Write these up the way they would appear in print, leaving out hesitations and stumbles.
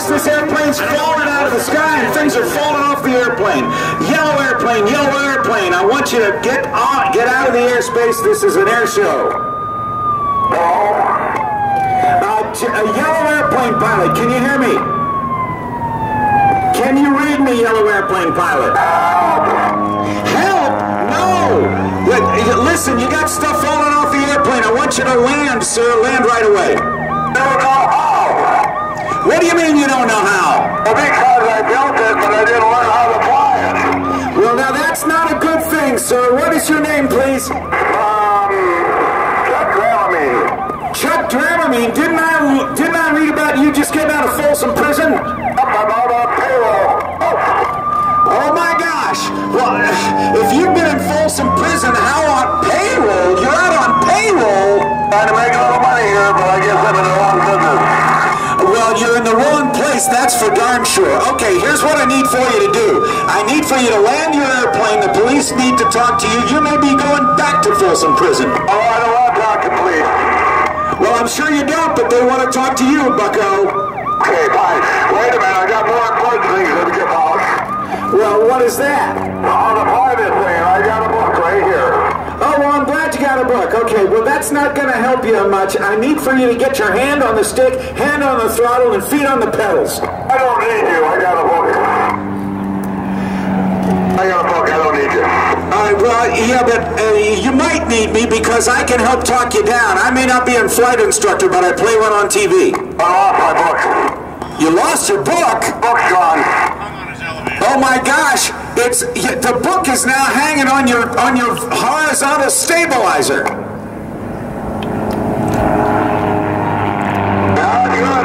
notice this airplane's falling out of the sky and things are falling off the airplane. Yellow airplane, yellow airplane. I want you to get out of the airspace. This is an air show. A yellow airplane pilot, can you hear me? Can you read me, yellow airplane pilot? Help! No! Listen, you got stuff falling off the airplane. I want you to land, sir. Land right away. Don't know how. What do you mean you don't know how? Well, because I built it, but I didn't learn how to fly it. Well, now that's not a good thing, sir. What is your name, please? Chuck Dramamine. Chuck Dramamine? Didn't I read about you just getting out of Folsom Prison? I'm out on payroll. Oh my gosh! Well, if you've been in Folsom Prison, how on payroll? You're out on payroll? Trying to make a little money here, but I guess I'm in the wrong business. Well, you're in the wrong place, that's for darn sure. Okay, here's what I need for you to do. I need for you to land your airplane. The police need to talk to you. You may be going back to Folsom Prison. Oh, I don't want to talk to police. Well, I'm sure you don't, but they want to talk to you, bucko. Okay, fine. Wait a minute, I got more important things to get out. Well, what is that? How to fly this thing. I got a book right here. Oh, well, I'm glad you got a book. Okay, well, that's not going to help you much. I need for you to get your hand on the stick, hand on the throttle, and feet on the pedals. I don't need you. I got a book. I don't need you. Well, yeah, but you might need me because I can help talk you down. I may not be a flight instructor, but I play one on TV. I lost my book. You lost your book? Book's gone. Oh my gosh! The book is now hanging on your horizontal stabilizer. Good.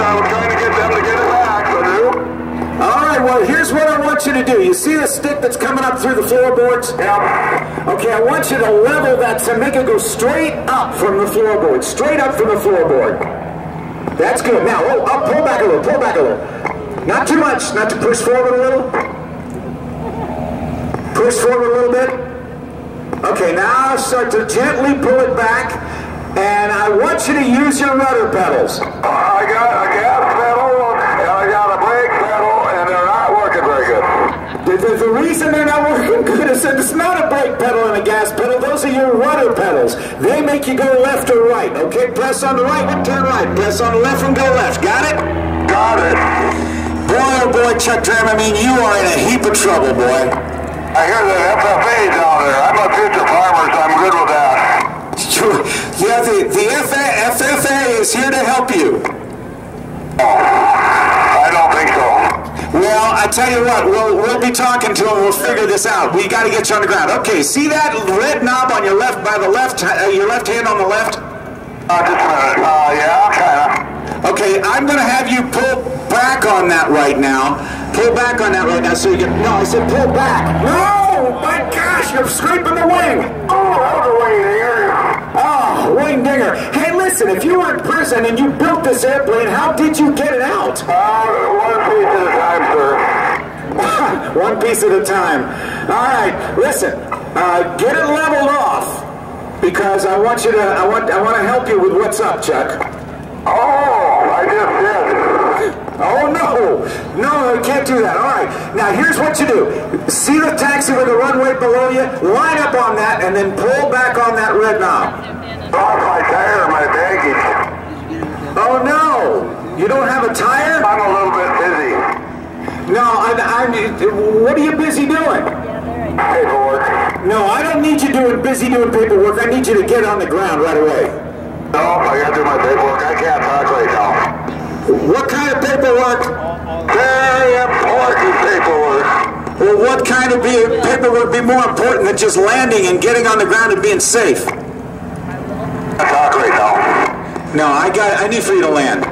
I was trying to get them to get it back, so do. All right. Well, here's what I want you to do. You see the stick that's coming up through the floorboards? Yep. Okay. I want you to level that to make it go straight up from the floorboard. Straight up from the floorboard. That's good. Now, pull back a little. Pull back a little. Not too much. Not to push forward a little. Push forward a little bit. Okay, now start to gently pull it back, and I want you to use your rudder pedals. I got a gas pedal, and I got a brake pedal, and they're not working very good. The reason they're not working good is that it's not a brake pedal and a gas pedal. Those are your rudder pedals. They make you go left or right. Okay, press on the right and turn right. Press on the left and go left. Got it? Got it. Boy, oh boy, Chuck Dramamine, you are in a heap of trouble, boy. I hear the FFA down there. I'm a future farmer, so I'm good with that. Yeah, the FFA is here to help you. Oh, I don't think so. Well, I tell you what, we'll be talking to him. We'll figure this out. We got to get you on the ground. Okay, see that red knob on your left, by the left, your left hand on the left? Just a minute. Yeah, kind of. Okay, I'm going to have you pull back on that right now. Pull back on that right now so you can... No, I said pull back. No! My gosh, you're scraping the wing. Oh, that was a wing dinger. Oh, wing dinger. Hey, listen, if you were in prison and you built this airplane, how did you get it out? One piece at a time, sir. One piece at a time. All right, listen. Get it leveled off because I want you to... I want to help you with what's up, Chuck. Oh, I just did. Oh, no, you can't do that. All right, now here's what you do. See the taxi with the runway below you? Line up on that and then pull back on that red knob. Lost my tire and my baggage. Oh, no, you don't have a tire? I'm a little bit busy. No, what are you busy doing? Paperwork. No, I don't need you busy doing paperwork. I need you to get on the ground right away. No, I gotta do my paperwork. I can't talk right now. What kind of paperwork? Very important paperwork. Well, what kind of paperwork would be more important than just landing and getting on the ground and being safe? I talk right now. No, I need for you to land.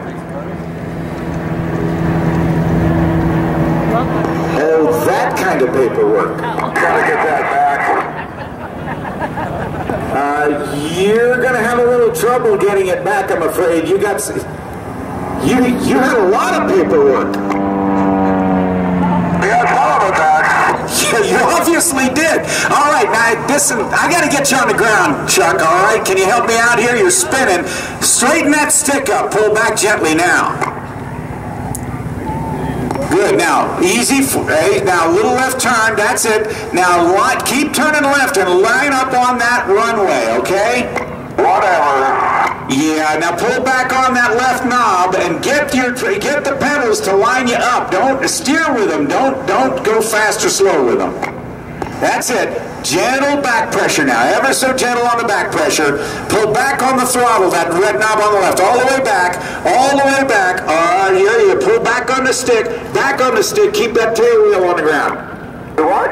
Oh, that kind of paperwork. Gotta get that back. You're gonna have a little trouble getting it back, I'm afraid. You had a lot of paperwork. Yeah, some of it back. Yeah, you obviously did. All right, now listen, I got to get you on the ground, Chuck, all right? Can you help me out here? You're spinning. Straighten that stick up. Pull back gently now. Good. Now, easy. Now, a little left turn. That's it. Now, keep turning left and line up on that runway, okay? Whatever. Yeah, now pull back on that left knob and get the pedals to line you up. Don't steer with them. Don't go fast or slow with them. That's it. Gentle back pressure now. Ever so gentle on the back pressure. Pull back on the throttle, that red knob on the left. All the way back. All the way back. Yeah. Pull back on the stick. Back on the stick. Keep that tail wheel on the ground. What?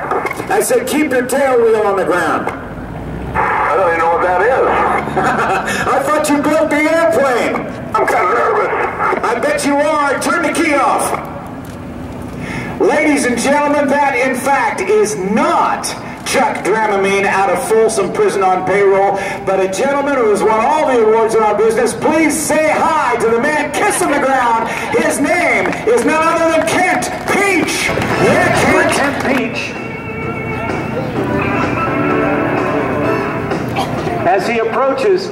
I said keep your tail wheel on the ground. I don't even know what that is. I thought you built the airplane. I'm kind of nervous. I bet you are. Turn the key off. Ladies and gentlemen, that in fact is not Chuck Dramamine out of Folsom Prison on payroll, but a gentleman who has won all the awards in our business. Please say hi to the man kissing the ground. His name is none other than Kent Pietsch. Yeah, Kent Pietsch. As he approaches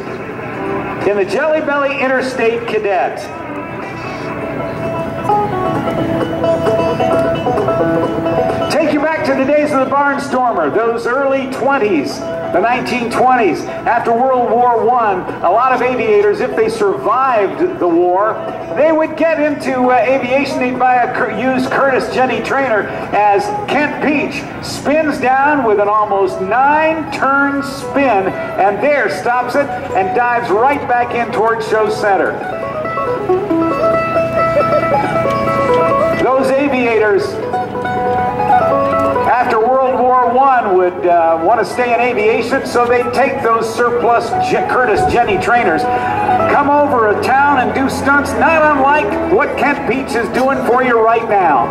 in the Jelly Belly Interstate Cadet. Take you back to the days of the Barnstormer, those early 20s, the 1920s. After World War I, a lot of aviators, if they survived the war, they would get into aviation. They'd buy a used Curtiss Jenny trainer as Kent Pietsch spins down with an almost 9-turn spin, and there stops it and dives right back in towards show center. Those aviators, after World War I, would want to stay in aviation, so they'd take those surplus Curtiss Jenny trainers, come over a town and do stunts not unlike what Kent Pietsch is doing for you right now.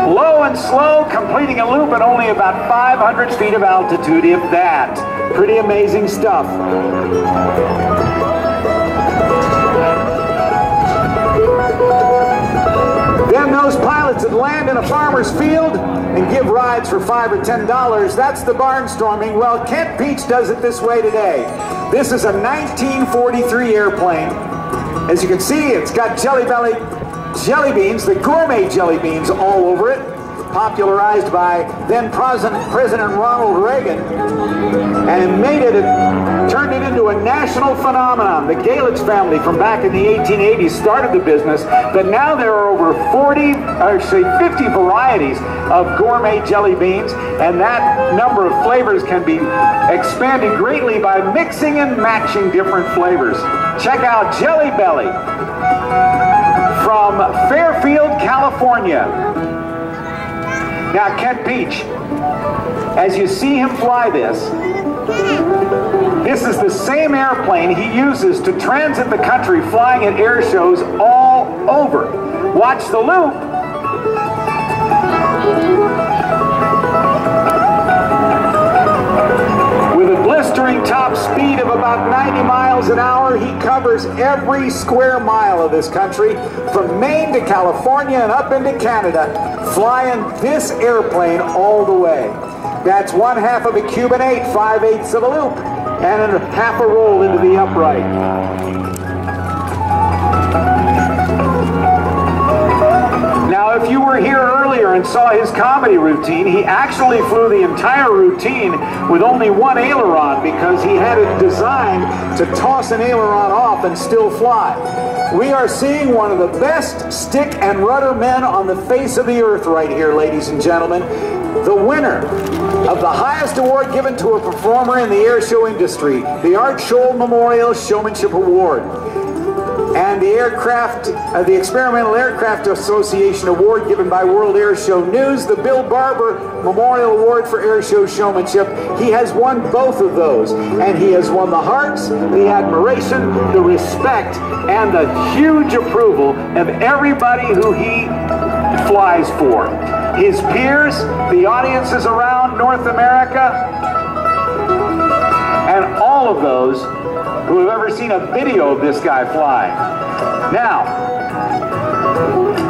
Low and slow, completing a loop at only about 500 feet of altitude, if that. Pretty amazing stuff. Then those pilots that land in a farmer's field and give rides for $5 or $10, that's the barnstorming. Well, Kent Pietsch does it this way today. This is a 1943 airplane. As you can see, it's got Jelly Belly jelly beans, the gourmet jelly beans all over it, popularized by then President Ronald Reagan, and turned it into a national phenomenon. The Galitz family from back in the 1880s started the business, but now there are over 50 varieties of gourmet jelly beans, and that number of flavors can be expanded greatly by mixing and matching different flavors. Check out Jelly Belly from Fairfield, California. Now, Kent Pietsch, as you see him fly this is the same airplane he uses to transit the country, flying at air shows all over. Watch the loop. With a blistering top speed of about 90 miles an hour, he covers every square mile of this country, from Maine to California and up into Canada, flying this airplane all the way. That's 1/2 of a Cuban 8, 5/8 of a loop, and a half a roll into the upright. Now, if you were here earlier and saw his comedy routine, he actually flew the entire routine with only one aileron because he had it designed to toss an aileron off and still fly. We are seeing one of the best stick and rudder men on the face of the earth right here, ladies and gentlemen. The winner of the highest award given to a performer in the air show industry, the Art Scholl Memorial Showmanship Award, and the Experimental Aircraft Association Award given by World Air Show News, the Bill Barber Memorial Award for Air Show Showmanship. He has won both of those, and he has won the hearts, the admiration, the respect, and the huge approval of everybody who he flies for. His peers, the audiences around North America, and all of those who have ever seen a video of this guy fly. Now,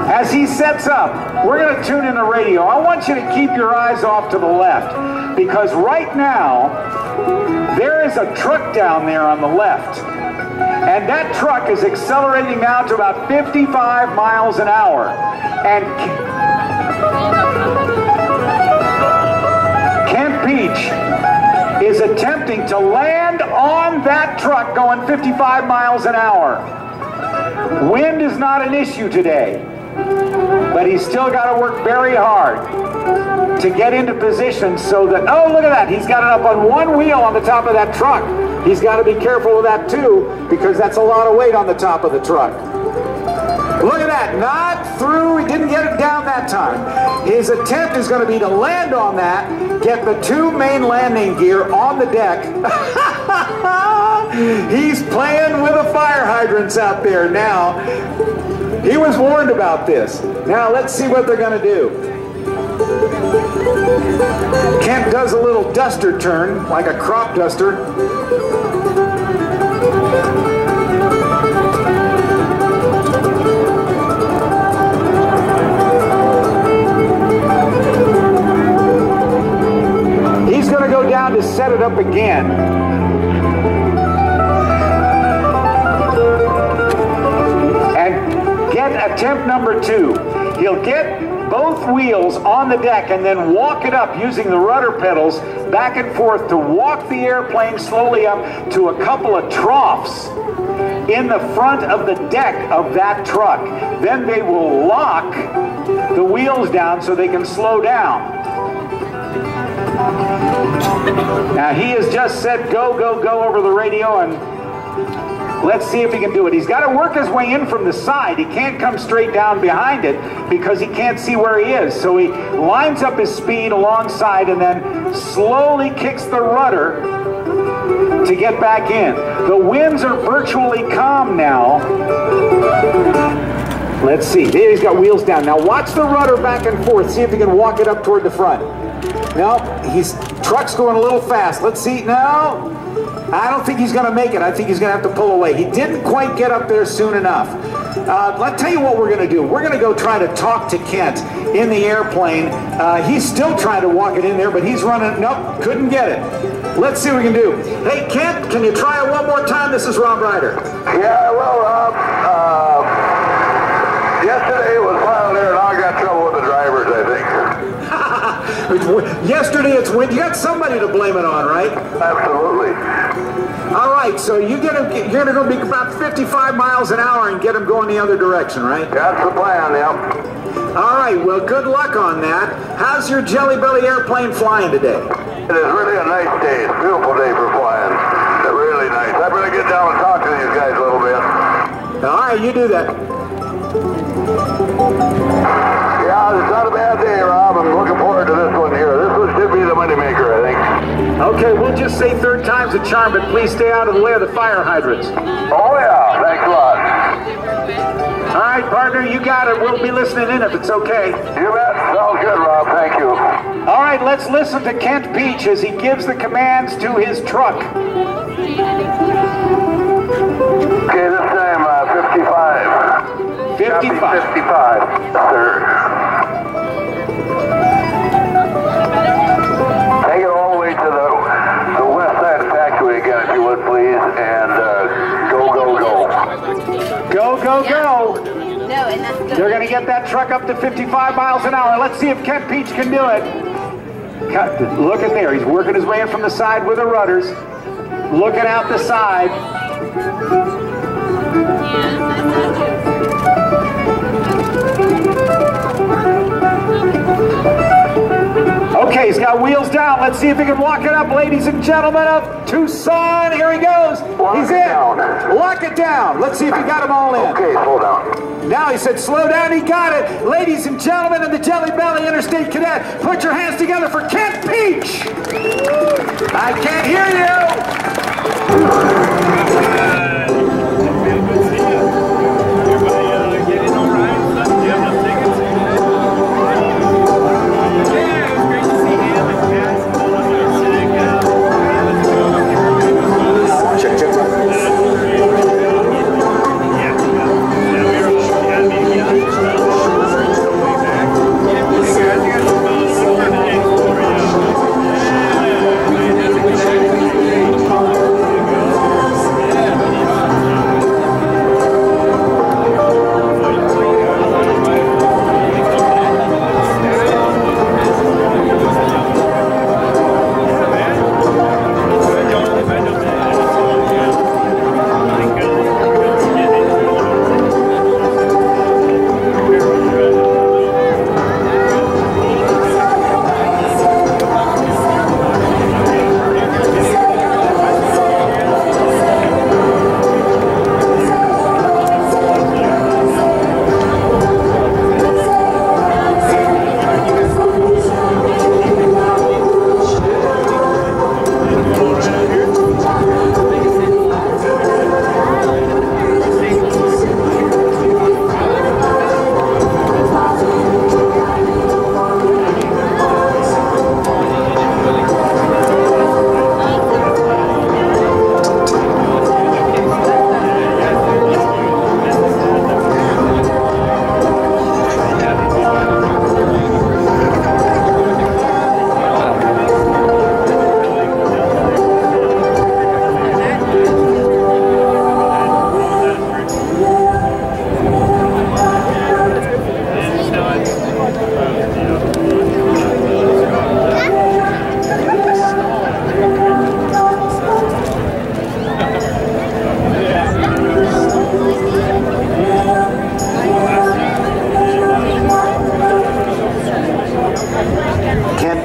as he sets up, we're going to tune in the radio. I want you to keep your eyes off to the left, because right now, there is a truck down there on the left. And that truck is accelerating now to about 55 miles an hour. And Kent Pietsch is attempting to land on that truck going 55 miles an hour. Wind is not an issue today, but he's still got to work very hard to get into position so that, oh, look at that, he's got it up on one wheel on the top of that truck. He's got to be careful with that too, because that's a lot of weight on the top of the truck. Look at that, not through, he didn't get it down that time. His attempt is going to be to land on that, get the two main landing gear on the deck. He's playing with the fire hydrants out there now. He was warned about this. Now let's see what they're going to do. Kent does a little duster turn, like a crop duster. He's going to go down to set it up again. Attempt number 2. He'll get both wheels on the deck and then walk it up using the rudder pedals back and forth to walk the airplane slowly up to a couple of troughs in the front of the deck of that truck. Then they will lock the wheels down so they can slow down. Now he has just said go, go, go over the radio, and let's see if he can do it. He's got to work his way in from the side. He can't come straight down behind it because he can't see where he is. So he lines up his speed alongside and then slowly kicks the rudder to get back in. The winds are virtually calm now. Let's see. There, he's got wheels down. Now watch the rudder back and forth. See if he can walk it up toward the front. No, truck's going a little fast. Let's see. No. I don't think he's going to make it. I think he's going to have to pull away. He didn't quite get up there soon enough. Let's tell you what we're going to do. We're going to go try to talk to Kent in the airplane. He's still trying to walk it in there, but he's running. Nope, couldn't get it. Let's see what we can do. Hey, Kent, can you try it one more time? This is Rob Ryder. Yeah, well, Rob, yesterday it was fine there, and I got trouble with the drivers, I think. Yesterday it's wind. You got somebody to blame it on, right? Absolutely. All right, so you're gonna go be about 55 miles an hour and get them going the other direction, right? That's the plan, yep. All right, well, good luck on that. How's your Jelly Belly airplane flying today? It is really a nice day. It's a beautiful day for flying. It's really nice. I better get down and talk to these guys a little bit. All right, you do that. Yeah, it's not a bad day, Rob. I'm looking forward to this one here. This one should be the moneymaker, I think. Okay, we'll just say third time's a charm, but please stay out of the way of the fire hydrants. Oh, yeah. Thanks a lot. All right, partner, you got it. We'll be listening in if it's okay. You bet. Sounds good, Rob. Thank you. All right, let's listen to Kent Pietsch as he gives the commands to his truck. Okay, this time 55. 55. 55, sir. Take it all the way to the west side of the taxiway again, if you would, please, and go, go, go. Go, go, go. No, and that's good. They're going to get that truck up to 55 miles an hour. Let's see if Kent Pietsch can do it. Look at there. He's working his way in from the side with the rudders. Looking out the side. Okay, he's got wheels down. Let's see if he can walk it up, ladies and gentlemen, of Tucson. Here he goes. He's in. Lock it down. Let's see if he got them all in. Okay, slow down. Now he said slow down. He got it. Ladies and gentlemen of the Jelly Belly Interstate Cadet, put your hands together for Kent Pietsch. I can't hear you.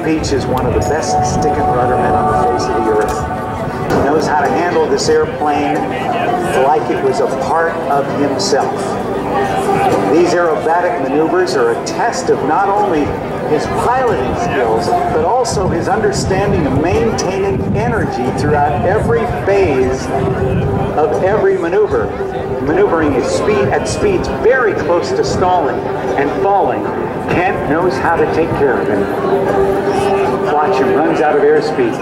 Pietsch is one of the best stick and rudder men on the face of the earth. He knows how to handle this airplane like it was a part of himself. These aerobatic maneuvers are a test of not only his piloting skills, but also his understanding of maintaining energy throughout every phase of every maneuver. Maneuvering at speeds very close to stalling and falling. Kent knows how to take care of him. Watch him, runs out of airspeed.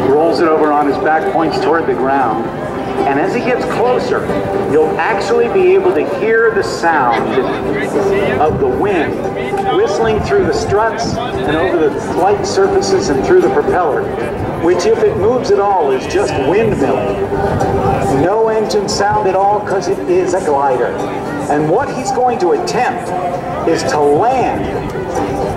Rolls it over on his back, points toward the ground. And as he gets closer, you'll actually be able to hear the sound of the wind whistling through the struts and over the flight surfaces and through the propeller, which, if it moves at all, is just windmilling. No engine sound at all because it is a glider. And what he's going to attempt is to land.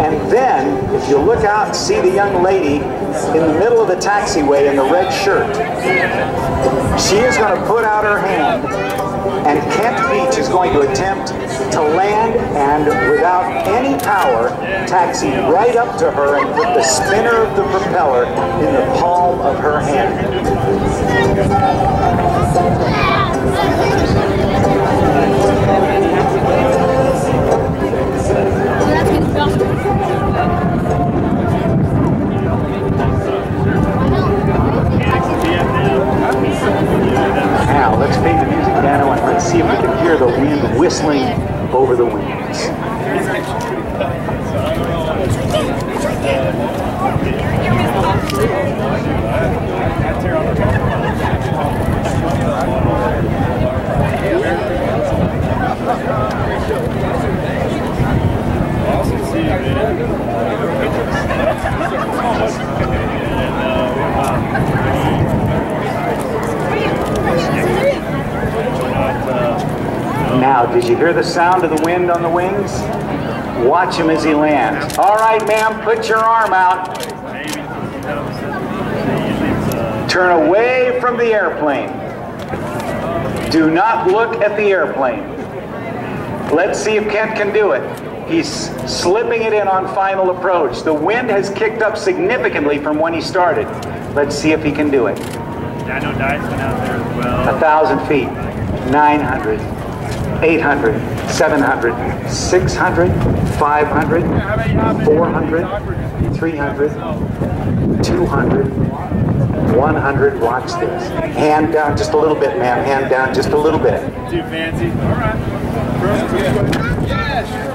And then, if you look out and see the young lady in the middle of the taxiway in the red shirt, she is going to put out her hand, and Kent Pietsch is going to attempt to land and, without any power, taxi right up to her and put the spinner of the propeller in the palm of her hand. Now, let's fade the music down and let's see if we can hear the wind whistling over the wings. Now, did you hear the sound of the wind on the wings? Watch him as he lands. All right, ma'am, put your arm out. Turn away from the airplane. Do not look at the airplane. Let's see if Kent can do it. He's slipping it in on final approach. The wind has kicked up significantly from when he started. Let's see if he can do it. I know Dice went out there as well. 1,000 feet, 900, 800, 700, 600, 500, 400, 300, 200, 100. Watch this. Hand down just a little bit, ma'am. Hand down just a little bit. Too fancy. All right. Yes.